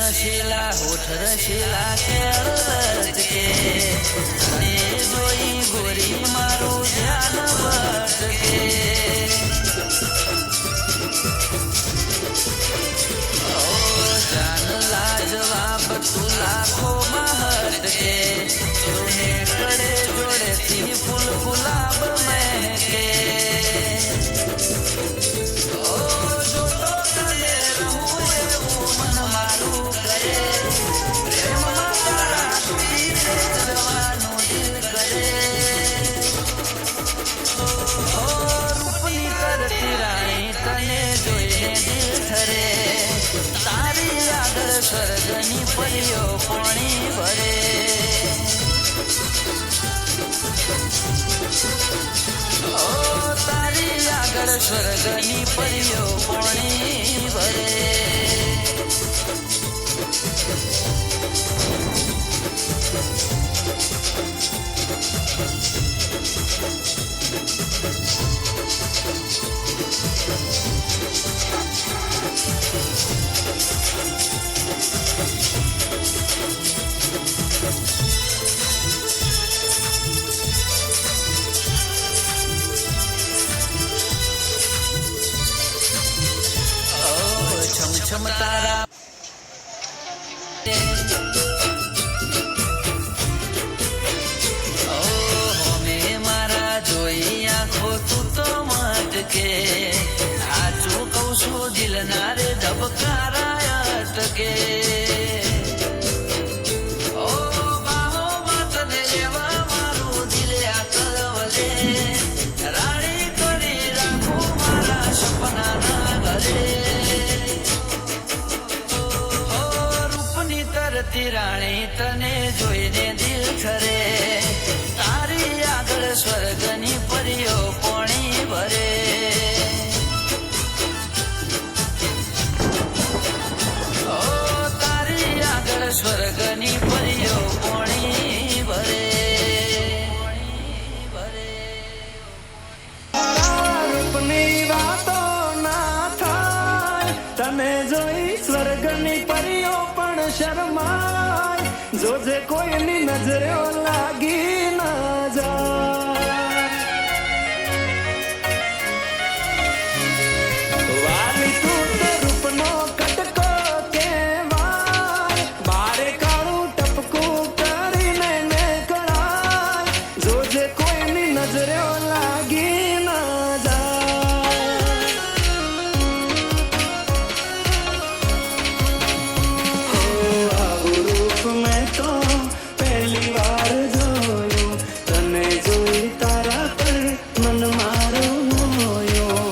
રસીલા હોઠ રસીલા કેળ રચકે અને જોઈ ગોરી મારું ધ્યાન ભટકે જાન લાજવાબ તું લાખોમાં હટકે જોને કડે જોડેથી ફૂલ ગુલાબ મહેકે સ્વર્ગની પરીઓ પાણી ભરે તારી આગળ સ્વર્ગની પરીઓ પાણી ભરે છમ તારા હોમે મારા જોઈ આંખો તું તો મટકે સાચું કહું છું દિલ ના રે ધબકારા અટકે રાણી કરી રાખું મારા સપના ના ઘરે રાણી તને જોઈને દિલ ખરે તારી આગળ સ્વર્ગની પરીઓ પાણી ભરે તારી આગળ સ્વર્ગની પરીઓ પાણી ભરે રૂપની વાતો ના થાય તને જોઈ સ્વર્ગની પરીઓ પણ શરમાય જોજે કોઈની નજરે લાગી ના જાય વાલી તું તો રૂપનો કટકો કહેવાય બારે કાળું ટપકું કરીને નીકળાય જોજે કોઈની નજરે લાગી ના જાય મેં તો પહેલી વાર જોયું તને જોઈ તારા પર મન મારું હોયો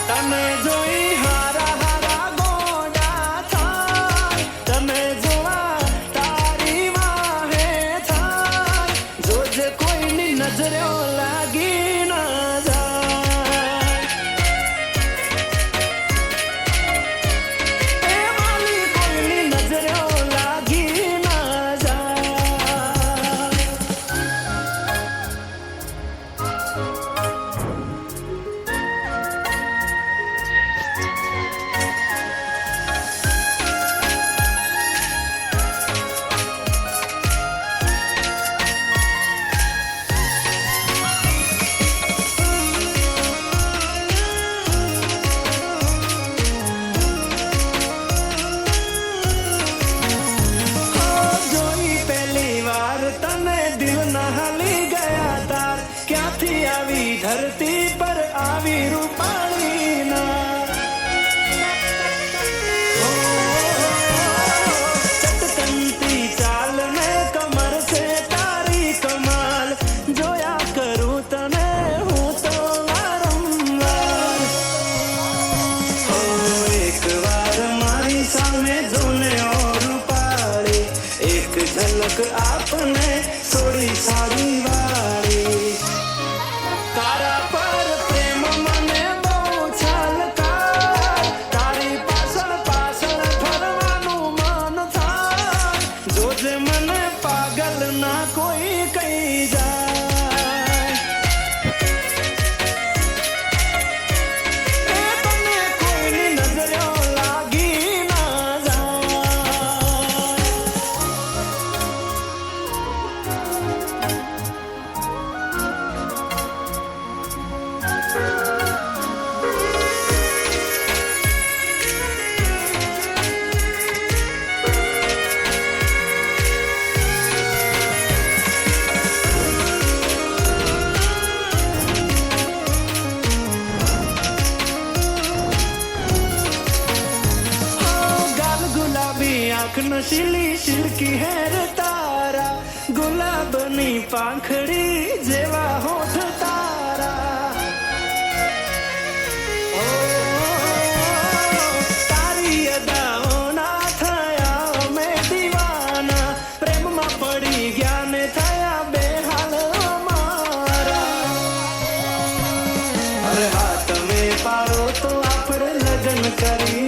તને જોઈ હારા હારા ગોડા થાય તને જોવા તારી વાહે થાય જોજે કોઈની નજરે લાગી ના જાય એ વાલી કોઈની નજરે ધરતી પર આવી રૂપાણી ના ચટકનતી ચાલ ને કમર છે તારી કમાલ જોયા કરું તને હું તો વારંવાર એક વાર મારી સામે જોને ઓ રૂપાળી એક ઝલક આપને થોડી સારી વાળી તારા પર પ્રેમ મને બહુ છલકાય તારી પાછળ પાછળ ફરવાનું મન થાય સિલ્કી હેર તારા, ગુલાબની પાંખડી જેવા હોઠ તારા. ઓ, તારી અદાઓના થયા અમે દીવાના, પ્રેમમાં પડી ગયા ને થયા બેહાલ અમારા. અરે હા તમે પાડો તો આપણે લગ્ન કરી